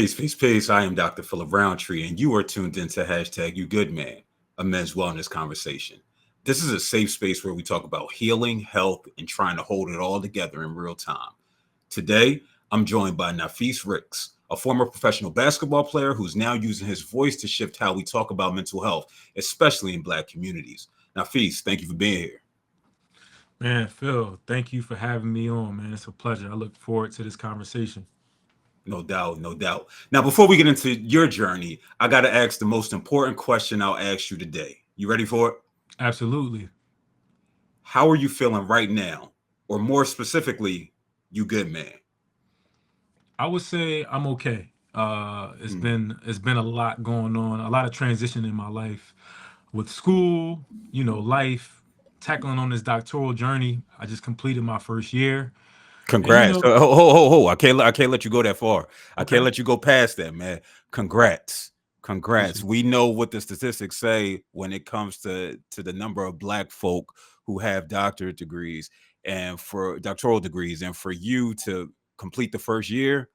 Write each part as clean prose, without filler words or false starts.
Peace. I am Dr. Philip Roundtree, and you are tuned into hashtag You Good Man, a men's wellness conversation. This is a safe space where we talk about healing, health, and trying to hold it all together in real time. Today, I'm joined by Nafis Ricks, a former professional basketball player who's now using his voice to shift how we talk about mental health, especially in Black communities. Nafis, thank you for being here. Man, Phil, thank you for having me on, man. It's a pleasure. I look forward to this conversation. No doubt, no doubt. Now, before we get into your journey, I got to ask the most important question I'll ask you today. You ready for it? Absolutely. How are you feeling right now? Or more specifically, you good man? I would say I'm okay. It's Hmm. been a lot going on, a lot of transition in my life with school, life, tackling on this doctoral journey. I just completed my first year. And Congrats. Ho. I can't let you go that far. I can't okay. let you go past that, man. Congrats. Congrats. Appreciate We know what the statistics say when it comes to the number of Black folk who have doctorate degrees and for doctoral degrees. And for you to complete the first year,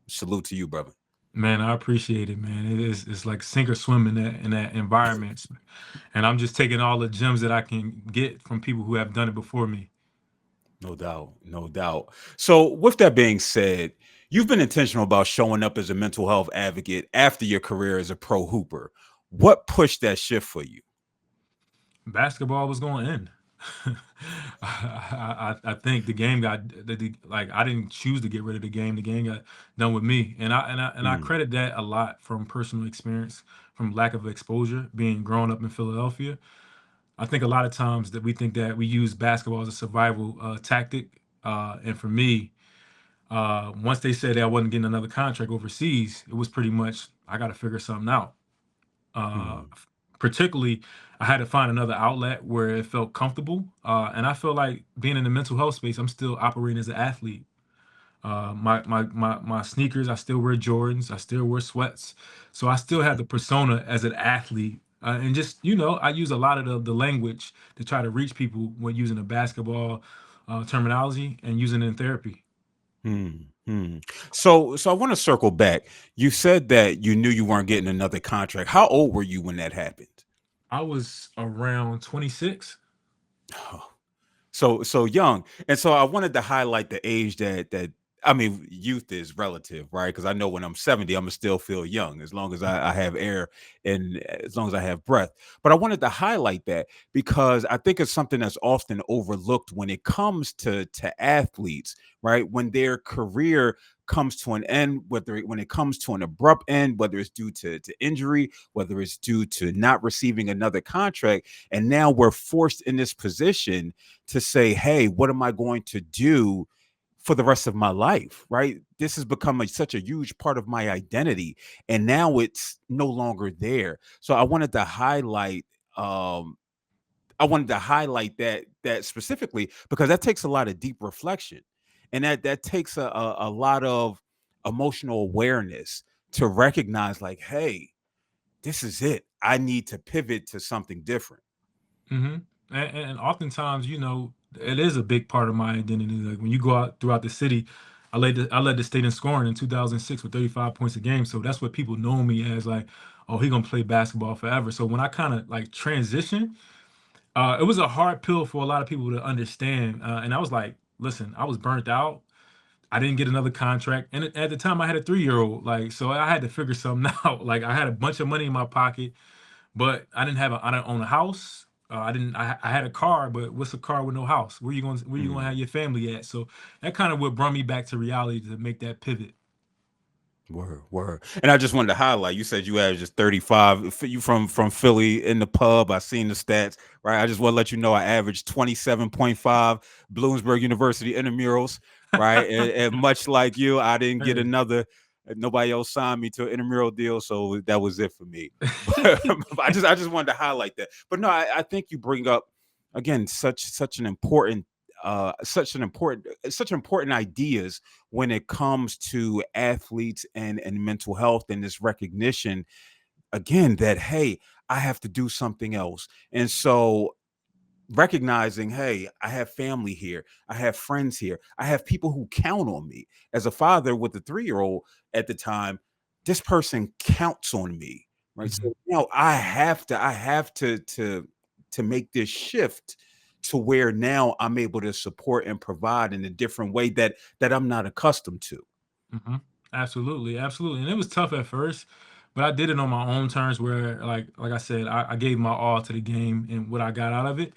salute to you, brother. Man, I appreciate it, man. It's like sink or swim in that environment. And I'm just taking all the gems that I can get from people who have done it before me. No doubt, no doubt. So, with that being said, you've been intentional about showing up as a mental health advocate after your career as a pro hooper. What pushed that shift for you? Basketball was going to end. I think the game got like I didn't choose to get rid of the game. The game got done with me, and I Mm, credit that a lot from personal experience, from lack of exposure, being grown up in Philadelphia. I think a lot of times that we think that we use basketball as a survival tactic, and for me, once they said that I wasn't getting another contract overseas, it was pretty much I got to figure something out. uh, mm, Particularly, I had to find another outlet where it felt comfortable. And I feel like being in the mental health space, I'm still operating as an athlete. My sneakers, I still wear Jordans, I still wear sweats, so I still have the persona as an athlete. And just I use a lot of the language to try to reach people when using the basketball terminology and using it in therapy. mm. So I want to circle back. You said that you knew you weren't getting another contract. How old were you when that happened? I was around 26. So young. And so I wanted to highlight the age that I mean, youth is relative, right? Because I know when I'm 70, I'm gonna still feel young as long as I have air and as long as I have breath. But I wanted to highlight that because I think it's something that's often overlooked when it comes to athletes, right? When their career comes to an end, whether when it comes to an abrupt end, whether it's due to injury, whether it's due to not receiving another contract, and now we're forced in this position to say, hey, what am I going to do for the rest of my life? Right. This has become such a huge part of my identity. And now it's no longer there. So um, I wanted to highlight that specifically because that takes a lot of deep reflection. And that takes a lot of emotional awareness to recognize, like, hey, this is it. I need to pivot to something different. hmm and oftentimes, it is a big part of my identity. Like when you go out throughout the city, I led the state in scoring in 2006 with 35 points a game. So that's what people know me as. Like, oh, he gonna play basketball forever. So when I kind of like transition, it was a hard pill for a lot of people to understand. And I was like, listen, I was burnt out. I didn't get another contract, and at the time I had a 3 year old. Like, so I had to figure something out. Like, I had a bunch of money in my pocket, but I didn't own a house. I didn't. I had a car, but what's a car with no house? Where you gonna Mm. have your family at? So that kind of what brought me back to reality to make that pivot. Word. And I just wanted to highlight, you said you averaged 35. You from Philly in the pub. I seen the stats, right? I just want to let you know I averaged 27.5 Bloomsburg University intramurals, right? And much like you, I didn't get Hey. another, nobody else signed me to an intramural deal, so that was it for me. But I just wanted to highlight that. But no, I think you bring up again such an important such important ideas when it comes to athletes and mental health and this recognition again that, hey, I have to do something else. And so recognizing, hey, I have family here, I have friends here, I have people who count on me. As a father with a 3-year-old at the time, this person counts on me, right? Mhm. So now I have to make this shift to where now I'm able to support and provide in a different way that I'm not accustomed to. Mhm. Absolutely, absolutely, and it was tough at first, but I did it on my own terms where, like I said, I gave my all to the game and what I got out of it.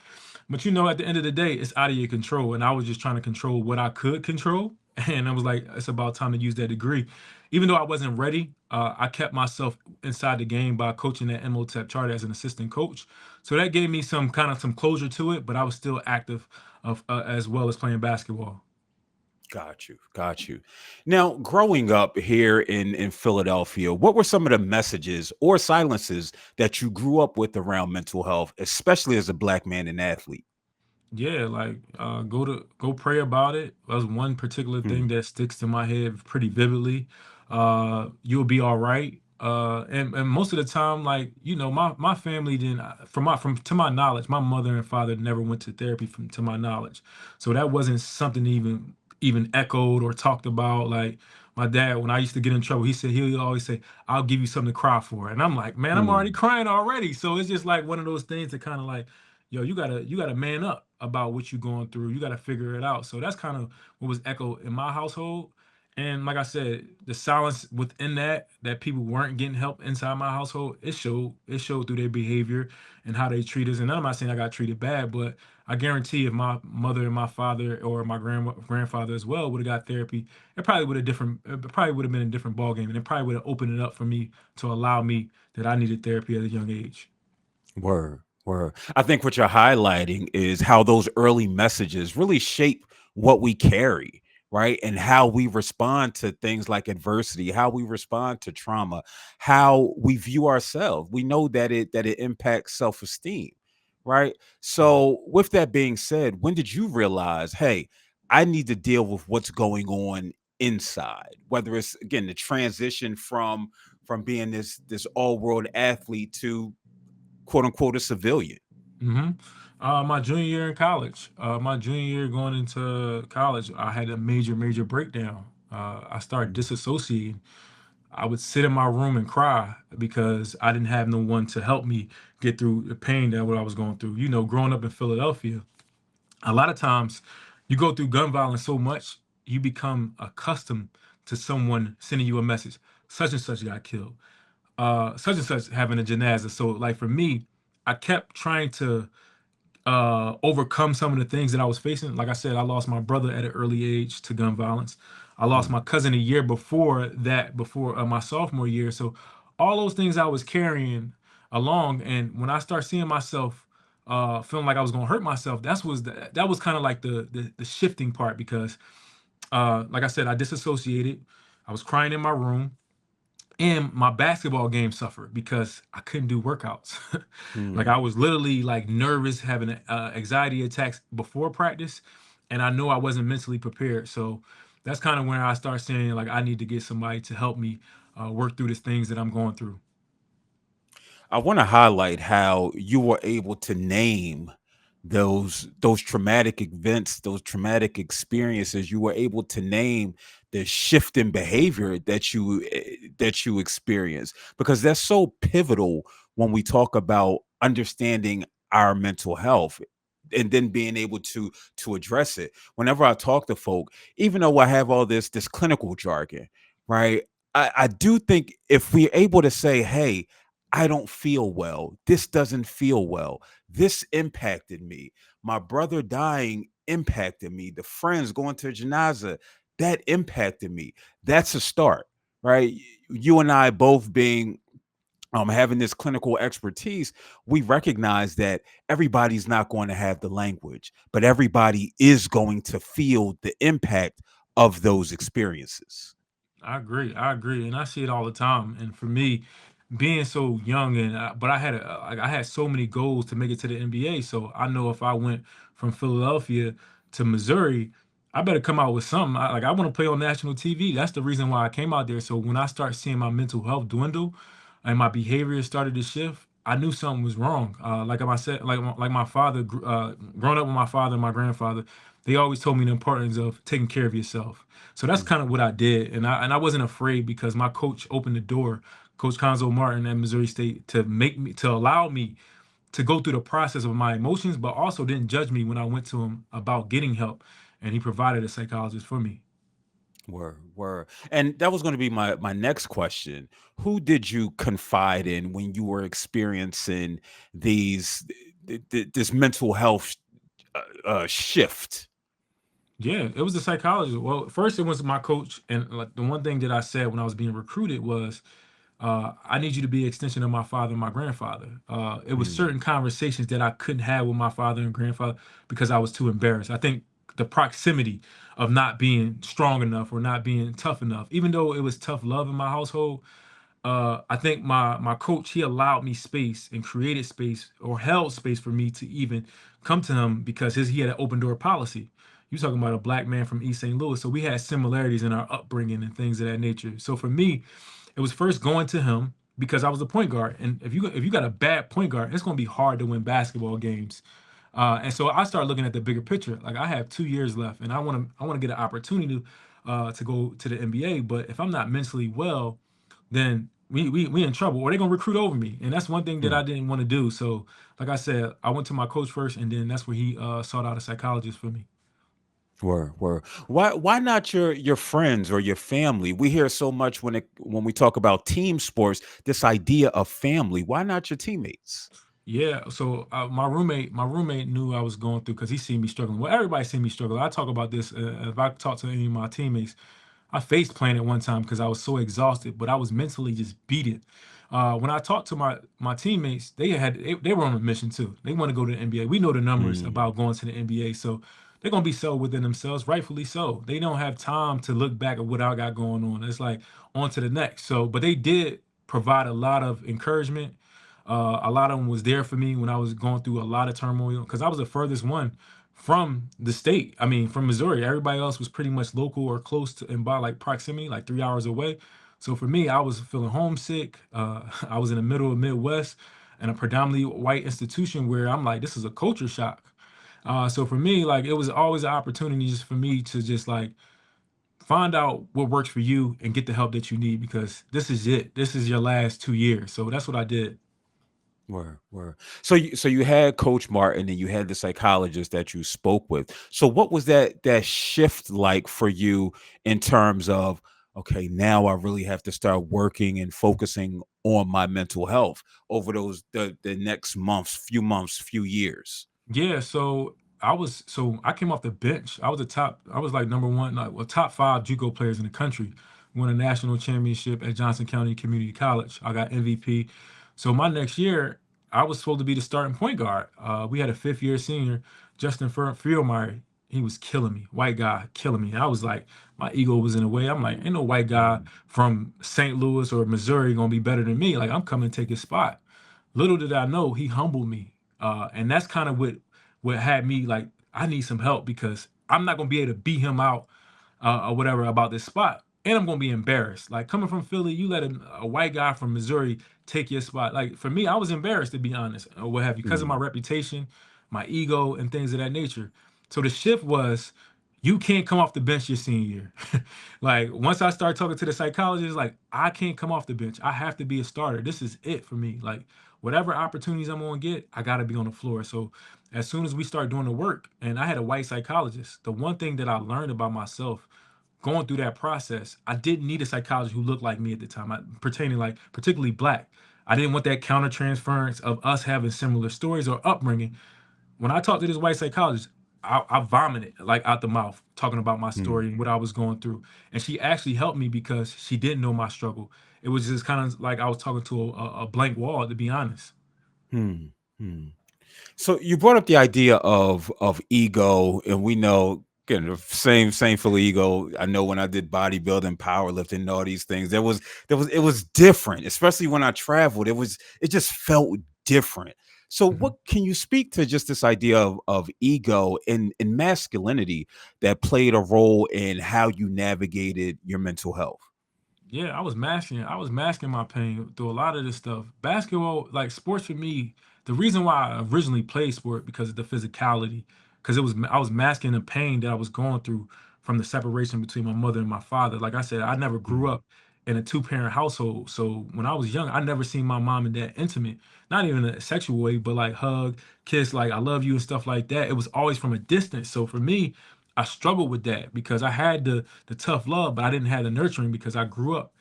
But at the end of the day, it's out of your control, and I was just trying to control what I could control, and I was like, it's about time to use that degree. Even though I wasn't ready, I kept myself inside the game by coaching at MOTEP Charter as an assistant coach. So that gave me some closure to it, but I was still active of as well as playing basketball. Got you. Got you. Now, growing up here in Philadelphia, what were some of the messages or silences that you grew up with around mental health, especially as a black man and athlete? Yeah, like go pray about it. That's one particular Hmm. thing that sticks to my head pretty vividly. You'll be all right. And most of the time, like my family didn't. From to my knowledge, my mother and father never went to therapy. From to my knowledge, so that wasn't something even echoed or talked about. Like my dad, when I used to get in trouble, he'll always say, "I'll give you something to cry for," and I'm like, "Man, I'm already Hmm. crying already." So it's just like one of those things that kind of like, yo, you gotta man up about what you're going through. You gotta figure it out. So that's kind of what was echoed in my household. And like I said, the silence within that people weren't getting help inside my household, it showed through their behavior and how they treat us. And I'm not saying I got treated bad, but I guarantee if my mother and my father or my grandfather as well would have got therapy, it probably would have been a different ball game, and it probably would have opened it up for me to allow me that I needed therapy at a young age. Word, word. I think what you're highlighting is how those early messages really shape what we carry, right? And how we respond to things like adversity, how we respond to trauma, how we view ourselves. We know that it impacts self-esteem, right? So, with that being said, when did you realize, hey, I need to deal with what's going on inside? Whether it's again the transition from being this all-world athlete to quote unquote a civilian. hmm my junior year in college, my junior year going into college, I had a major breakdown. I started Mm, disassociating. I would sit in my room and cry because I didn't have no one to help me get through the pain that what I was going through. Growing up in Philadelphia, a lot of times you go through gun violence so much, you become accustomed to someone sending you a message. Such and such got killed. Such and such having a janaza. So, like for me, I kept trying to overcome some of the things that I was facing. Like I said, I lost my brother at an early age to gun violence. I lost mm. my cousin a year before that, before my sophomore year. So all those things I was carrying along, and when I start seeing myself feeling like I was gonna hurt myself, that was kind of like the shifting part because, like I said, I disassociated. I was crying in my room and my basketball game suffered because I couldn't do workouts. Like I Mm. was literally like nervous, having anxiety attacks before practice, and I know I wasn't mentally prepared. So that's kind of when I start saying like I need to get somebody to help me work through these things that I'm going through. I want to highlight how you were able to name those traumatic events, those traumatic experiences. You were able to name the shift in behavior that you experience, because that's so pivotal when we talk about understanding our mental health and then being able to address it. Whenever I talk to folk, even though I have all this clinical jargon, right? I do think if we're able to say, hey, I don't feel well. This doesn't feel well. This impacted me. My brother dying impacted me. The friends going to janaza, that impacted me. That's a start, right? You and I both being having this clinical expertise, we recognize that everybody's not going to have the language, but everybody is going to feel the impact of those experiences. I agree. I agree, and I see it all the time. And for me, being so young, but I had so many goals to make it to the NBA. So I know if I went from Philadelphia to Missouri, I better come out with something. I want to play on national TV. That's the reason why I came out there. So when I start seeing my mental health dwindle and my behavior started to shift, I knew something was wrong. Like I said, like my father, growing up with my father and my grandfather, they always told me the importance of taking care of yourself. So that's kind of what I did, and I wasn't afraid because my coach opened the door, Coach Conzo Martin at Missouri State, to allow me to go through the process of my emotions, but also didn't judge me when I went to him about getting help, and he provided a psychologist for me. Word, word. And that was going to be my next question. Who did you confide in when you were experiencing these this mental health shift? Yeah, it was a psychologist. Well, first it was my coach, and like the one thing that I said when I was being recruited was, I need you to be an extension of my father and my grandfather. It was Mm, certain conversations that I couldn't have with my father and grandfather because I was too embarrassed. I think the proximity of not being strong enough or not being tough enough, even though it was tough love in my household, I think my coach, he allowed me space and created space or held space for me to even come to him because he had an open door policy. You talking about a black man from East St. Louis, so we had similarities in our upbringing and things of that nature. So for me, it was first going to him because I was a point guard, and if you got a bad point guard, it's going to be hard to win basketball games. And so I started looking at the bigger picture. Like I have 2 years left, and I want to get an opportunity to go to the NBA. But if I'm not mentally well, then we in trouble, or they're gonna recruit over me. And that's one thing that I mm. didn't want to do. So, like I said, I went to my coach first, and then that's where he sought out a psychologist for me. Word, word. Why not your friends or your family? We hear so much when we talk about team sports, this idea of family. Why not your teammates? Yeah, so my roommate knew I was going through because he seen me struggling. Well, everybody seen me struggle. I talk about this. If I talk to any of my teammates, I face planted one time because I was so exhausted, but I was mentally just beat. When I talked to my teammates, they were on a mission too. They want to go to the NBA. We know the numbers Mm, about going to the NBA, so they're gonna be so within themselves, rightfully so. They don't have time to look back at what I got going on. It's like on to the next. So, but they did provide a lot of encouragement. A lot of them was there for me when I was going through a lot of turmoil because I was the furthest one from the state. I mean, from Missouri. Everybody else was pretty much local or close to and by like proximity, like 3 hours away. So for me, I was feeling homesick. I was in the middle of Midwest and a predominantly white institution where I'm like, this is a culture shock. So for me, like it was always an opportunity just for me to just like find out what works for you and get the help that you need because this is it. This is your last 2 years. So that's what I did. word, word. So you had Coach Martin and you had the psychologist that you spoke with. So what was that shift like for you in terms of, okay, now I really have to start working and focusing on my mental health over the next months, few years? Yeah, so I came off the bench. I was like number one, like well, top five JUCO players in the country. Won a national championship at Johnson County Community College. I got MVP. So my next year, I was supposed to be the starting point guard. We had a fifth year senior, Justin Fieldmeyer. He was killing me, white guy, killing me. I was like, my ego was in the way. I'm like, ain't no white guy Mm, from St. Louis or Missouri gonna be better than me. Like, I'm coming to take his spot. Little did I know he humbled me, and that's kind of what had me like I need some help because I'm not gonna be able to beat him out or whatever about this spot, and I'm gonna be embarrassed. Like coming from Philly, you let a white guy from Missouri take your spot. Like for me, I was embarrassed to be honest, or what have you, because of my mm, reputation, my ego, and things of that nature. So the shift was. You can't come off the bench your senior year. Like once I started talking to the psychologist, like I can't come off the bench. I have to be a starter. This is it for me. Like whatever opportunities I'm gonna get, I gotta be on the floor. So as soon as we start doing the work, and I had a white psychologist, the one thing that I learned about myself going through that process, I didn't need a psychologist who looked like me at the time, pertaining like particularly black. I didn't want that counter transference of us having similar stories or upbringing. When I talked to this white psychologist, I vomited like out the mouth talking about my story mm, and what I was going through. And she actually helped me because she didn't know my struggle. It was just kind of like I was talking to a blank wall, to be honest. mm, mm. So you brought up the idea of ego, and we know again the same for the ego. I know when I did bodybuilding, powerlifting, and all these things, there was it was different, especially when I traveled. It just felt different. So Mhm. what can you speak to just this idea of ego and masculinity that played a role in how you navigated your mental health? Yeah, I was masking my pain through a lot of this stuff. Basketball, like sports for me, the reason why I originally played sport because of the physicality. because it was I was masking the pain that I was going through from the separation between my mother and my father. Like I said, I never grew Mm, up in a two-parent household. So when I was young, I never seen my mom and dad intimate, not even in a sexual way, but like hug, kiss, like I love you and stuff like that. It was always from a distance. So for me, I struggled with that because I had the tough love, but I didn't have the nurturing because I grew up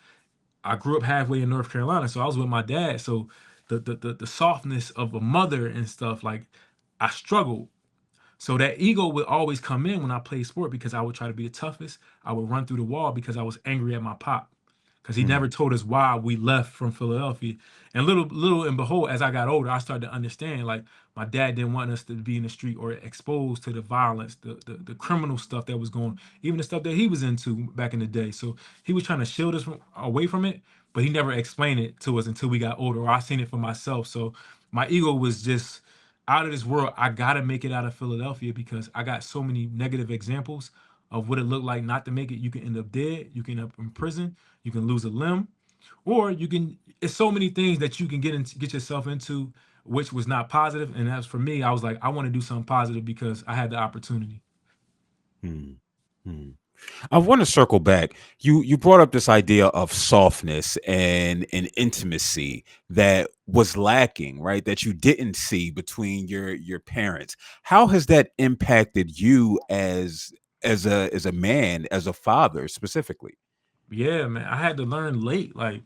halfway in North Carolina, so I was with my dad. So the softness of a mother and stuff, like I struggled. So that ego would always come in when I played sport because I would try to be the toughest. I would run through the wall because I was angry at my pop because he never mm, told us why we left from Philadelphia. And little and behold, as I got older, I started to understand like my dad didn't want us to be in the street or exposed to the violence, the criminal stuff that was going, even the stuff that he was into back in the day. So he was trying to shield us away from it, but he never explained it to us until we got older or I seen it for myself. So my ego was just out of this world. I gotta make it out of Philadelphia because I got so many negative examples of what it looked like not to make it. You can end up dead, you can end up in prison, you can lose a limb, or you can. It's so many things that you can get yourself into, which was not positive. And as for me, I was like, I want to do something positive because I had the opportunity. mm, mm. I want to circle back. You brought up this idea of softness and intimacy that was lacking, right? That you didn't see between your parents. How has that impacted you as a man, as a father specifically? Yeah, man, I had to learn late, like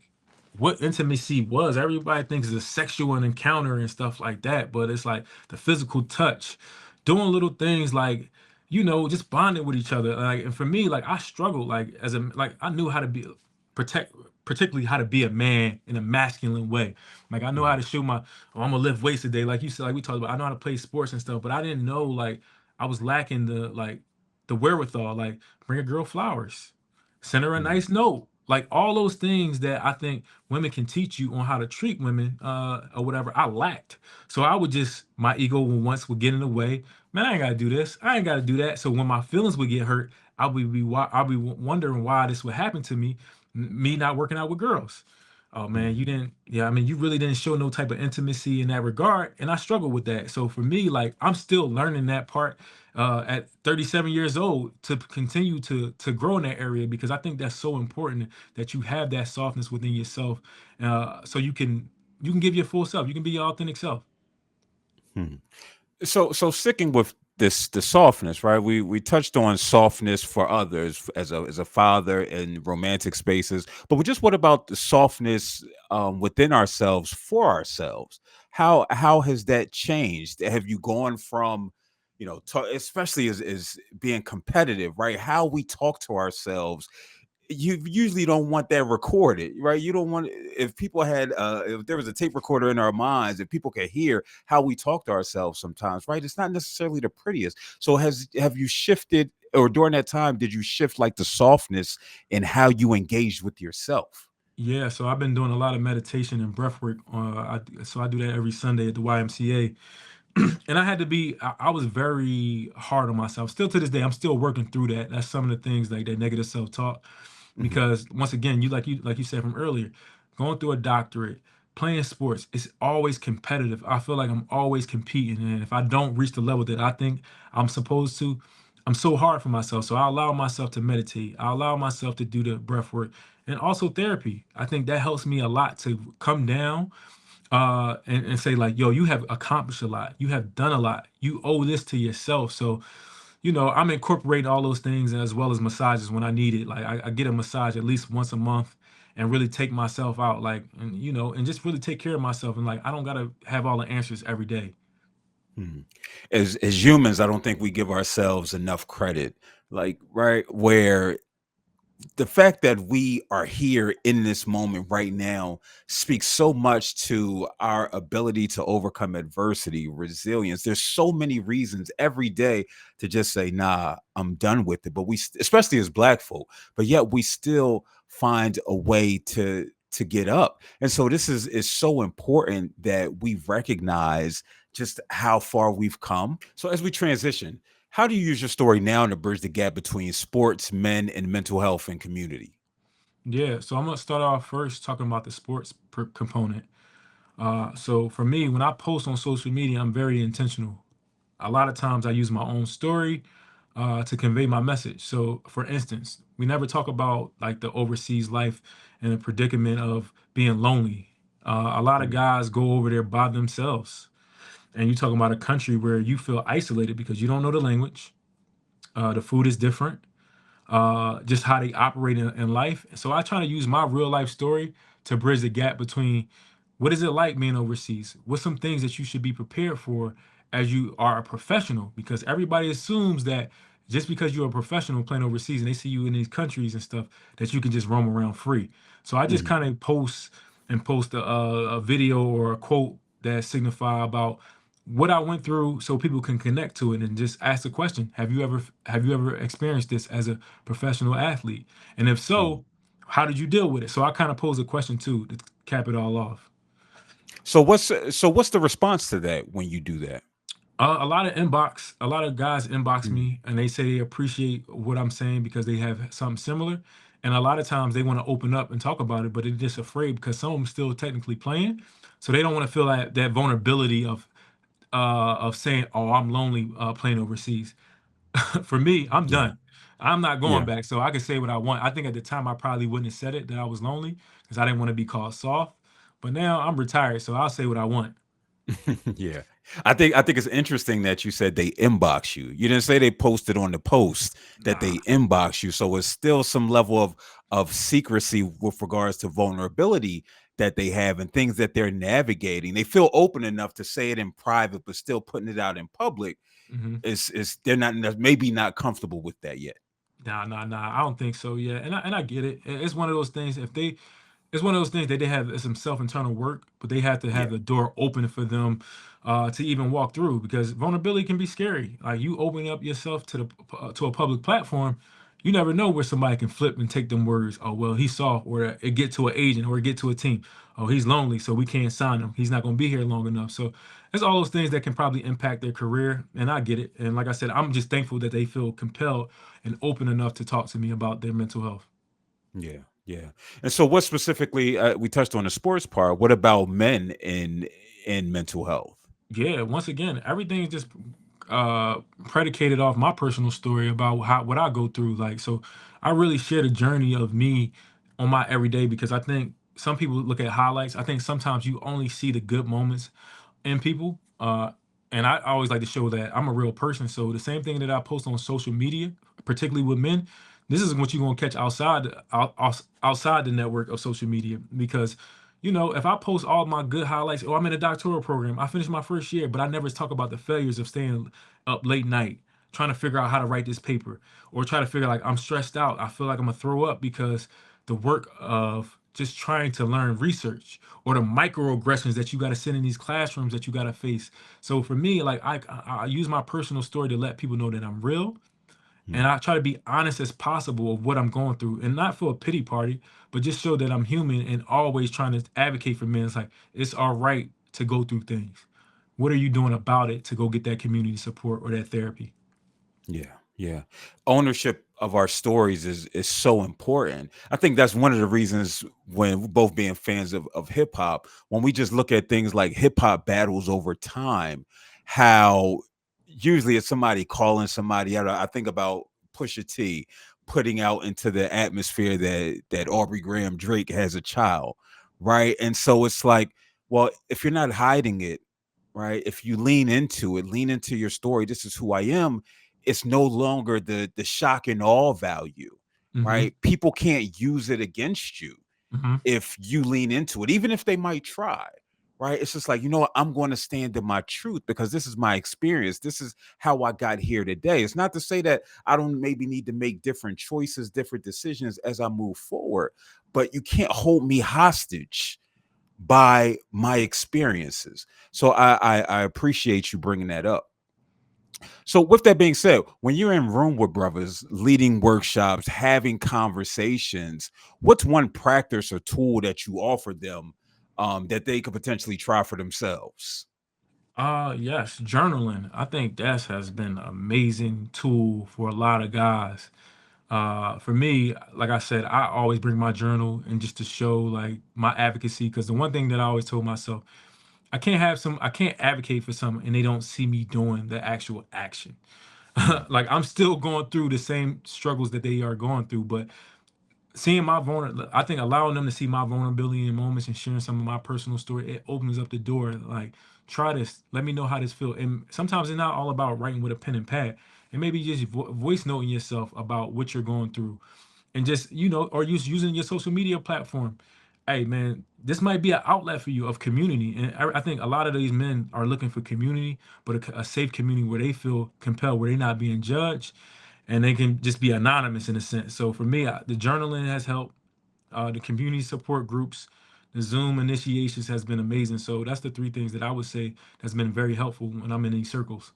what intimacy was. Everybody thinks it's a sexual encounter and stuff like that, but it's like the physical touch, doing little things like, just bonding with each other. Like, and for me, like I struggled, like like I knew how to be protect, particularly how to be a man in a masculine way. Like I know how to Mhm, shoot oh, I'm gonna lift weights today, like you said, like we talked about. I know how to play sports and stuff, but I didn't know like I was lacking the wherewithal, like bring a girl flowers, send her a mhm, nice note, like all those things that I think women can teach you on how to treat women, or whatever. I lacked. So I would just, my ego would get in the way. Man, I ain't gotta do this, I ain't gotta do that. So when my feelings would get hurt, I'll be wondering why this would happen to me, me not working out with girls. Oh man, you mhm, didn't. Yeah, I mean, you really didn't show no type of intimacy in that regard, and I struggle with that. So for me, like, I'm still learning that part at 37 years old to continue to grow in that area because I think that's so important that you have that softness within yourself, so you can give your full self, you can be your authentic self. mhm. So sticking with this the softness, right? We touched on softness for others as a father in romantic spaces, but just what about the softness within ourselves for ourselves? How has that changed? Have you gone from especially as being competitive, right? How we talk to ourselves, you usually don't want that recorded, right? You don't want, if people had if there was a tape recorder in our minds, if people could hear how we talk to ourselves sometimes, right? It's not necessarily the prettiest. So have you shifted, or during that time did you shift like the softness in how you engaged with yourself? Yeah, so I've been doing a lot of meditation and breath work. So I do that every Sunday at the YMCA. And I had to be, I was very hard on myself. Still to this day, I'm still working through that. That's some of the things like that negative self-talk. Mhm, Because once again, you said from earlier, going through a doctorate, playing sports, it's always competitive. I feel like I'm always competing. And if I don't reach the level that I think I'm supposed to, I'm so hard for myself. So I allow myself to meditate. I allow myself to do the breath work and also therapy. I think that helps me a lot to come down and say like, yo, you have accomplished a lot, you have done a lot, you owe this to yourself. So I'm incorporating all those things as well as massages when I need it. Like I get a massage at least once a month and really take myself out, like, and just really take care of myself, and like I don't gotta have all the answers every day. mhm. As humans, I don't think we give ourselves enough credit, like, right, where the fact that we are here in this moment right now speaks so much to our ability to overcome adversity, resilience. There's so many reasons every day to just say, nah, I'm done with it. But especially as black folk, but yet we still find a way to get up. And so this is so important that we recognize just how far we've come. So as we transition, how do you use your story now to bridge the gap between sports, men, and mental health and community? Yeah, so I'm gonna start off first talking about the sports component. So for me, when I post on social media, I'm very intentional. a lot of times I use my own story to convey my message. So, for instance, we never talk about like the overseas life and the predicament of being lonely. A lot of Mm, guys go over there by themselves, and you're talking about a country where you feel isolated because you don't know the language. The food is different, just how they operate in life. So I try to use my real life story to bridge the gap between what is it like being overseas? What's some things that you should be prepared for as you are a professional? Because everybody assumes that just because you're a professional playing overseas and they see you in these countries and stuff, that you can just roam around free. So I just mhm. kind of post a video or a quote that signify about what I went through so people can connect to it and just ask the question, have you ever experienced this as a professional athlete? And if Mm. so, how did you deal with it? So I kind of pose a question too to cap it all off. So what's the response to that when you do that? A lot of guys inbox Mm. me and they say they appreciate what I'm saying because they have something similar. And a lot of times they want to open up and talk about it, but they're just afraid because some of them still technically playing. So they don't want to feel that vulnerability of saying, "Oh, I'm lonely playing overseas." For me, I'm Yeah, done. I'm not going yeah. back, so I can say what I want. I think at the time I probably wouldn't have said it that I was lonely because I didn't want to be called soft. But now I'm retired, so I'll say what I want. Yeah. I think it's interesting that you said they inbox you. You didn't say they posted on the post, that Nah. they inbox you. So it's still some level of secrecy with regards to vulnerability that they have and things that they're navigating. They feel open enough to say it in private, but still putting it out in public Mhm. is they're not maybe not comfortable with that yet. Nah, nah, nah. I don't think so. Yeah, and I get it. It's one of those things. It's one of those things that they have some self internal work, but they have to have Yeah. the door open for them to even walk through because vulnerability can be scary. Like you opening up yourself to a public platform, you never know where somebody can flip and take them words. Oh well, he's soft, or it get to an agent, or it get to a team. Oh, he's lonely, so we can't sign him. He's not going to be here long enough. So it's all those things that can probably impact their career, and I get it. And like I said, I'm just thankful that they feel compelled and open enough to talk to me about their mental health. Yeah, yeah. And so, what specifically? We touched on the sports part. What about men in mental health? Yeah, once again, everything is just predicated off my personal story about how what I go through. Like, so I really share the journey of me on my everyday because I think some people look at highlights. I think sometimes you only see the good moments in people. And I always like to show that I'm a real person. So the same thing that I post on social media, particularly with men, this is what you're gonna catch outside the network of social media because if I post all my good highlights, oh, I'm in a doctoral program, I finished my first year, but I never talk about the failures of staying up late night, trying to figure out how to write this paper, or try to figure like I'm stressed out. I feel like I'm gonna throw up because the work of just trying to learn research or the microaggressions that you got to sit in these classrooms that you got to face. So for me, like I use my personal story to let people know that I'm real and Hmm. I try to be honest as possible of what I'm going through and not for a pity party, but just show that I'm human and always trying to advocate for men. It's like it's all right to go through things. What are you doing about it to go get that community support or that therapy? Yeah, yeah. Ownership of our stories is so important. I think that's one of the reasons when both being fans of hip hop, when we just look at things like hip hop battles over time, how usually it's somebody calling somebody out. I think about Pusha T putting out into the atmosphere that Aubrey Graham Drake has a child, right? And so it's like, well, if you're not hiding it, right? If you lean into it, lean into your story. This is who I am. It's no longer the shock and awe value, Mm-hmm. right? People can't use it against you Mm-hmm. if you lean into it, even if they might try. Right. It's just like, you know what? I'm going to stand in my truth because this is my experience. This is how I got here today. It's not to say that I don't maybe need to make different choices, different decisions as I move forward, but you can't hold me hostage by my experiences. So I appreciate you bringing that up. So with that being said, when you're in room with brothers, leading workshops, having conversations, what's one practice or tool that you offer them that they could potentially try for themselves? Yes, journaling. I think that has been an amazing tool for a lot of guys. For me, like I said, I always bring my journal and just to show like my advocacy. Because the one thing that I always told myself, I can't advocate for something and they don't see me doing the actual action. Mm, Like I'm still going through the same struggles that they are going through, but seeing my I think allowing them to see my vulnerability in moments and sharing some of my personal story, it opens up the door. Like, try this. Let me know how this feel. And sometimes it's not all about writing with a pen and pad. It may be just voice noting yourself about what you're going through, and just or using your social media platform. Hey man, this might be an outlet for you of community, and I think a lot of these men are looking for community, but a safe community where they feel compelled, where they're not being judged, and they can just be anonymous in a sense. So for me, the journaling has helped. The community support groups, the Zoom initiations has been amazing. So that's the three things that I would say that's been very helpful when I'm in these circles.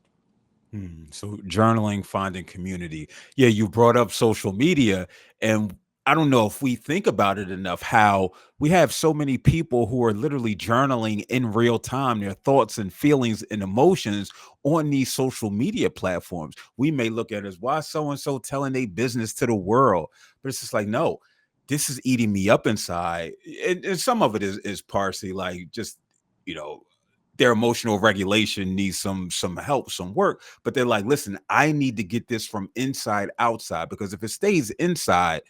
So journaling, finding community. Yeah, you brought up social media, and I don't know if we think about it enough how we have so many people who are literally journaling in real time their thoughts and feelings and emotions on these social media platforms. We may look at it as why so and so telling their business to the world, but it's just like, no, this is eating me up inside. And some of it is partially like just, you know, their emotional regulation needs some help, some work, but they're like, listen, I need to get this from inside outside, because if it stays inside,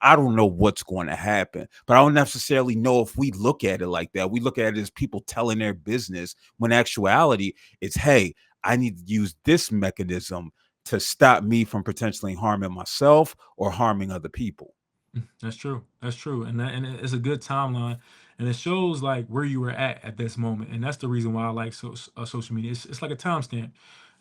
I don't know what's going to happen. But I don't necessarily know if we look at it like that. We look at it as people telling their business, when actuality it's, hey, I need to use this mechanism to stop me from potentially harming myself or harming other people. That's true. That's true, and it's a good timeline, and it shows like where you were at this moment, and that's the reason why I like social media. It's like a timestamp.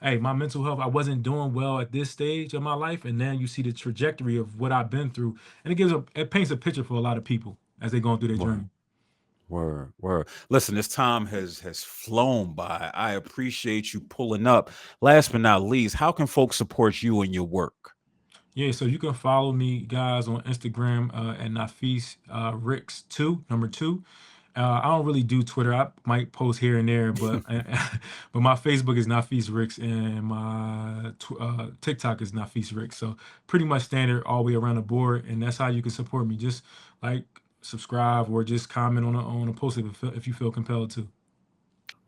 Hey, my mental health, I wasn't doing well at this stage of my life, and now you see the trajectory of what I've been through, and it paints a picture for a lot of people as they're going through their Word, journey. word. Listen, this time has flown by. I appreciate you pulling up. Last but not least, how can folks support you and your work? Yeah, so you can follow me guys on Instagram at Nafis Ricks two number two. I don't really do Twitter. I might post here and there, but but my Facebook is Nafis Ricks and my TikTok is Nafis Ricks. So pretty much standard all the way around the board, and that's how you can support me. Just like subscribe or just comment on a post if you feel compelled to.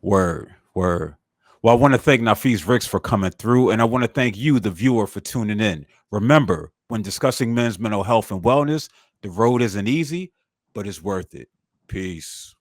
Word. Well, I want to thank Nafis Ricks for coming through, and I want to thank you, the viewer, for tuning in. Remember, when discussing men's mental health and wellness, the road isn't easy, but it's worth it. Peace.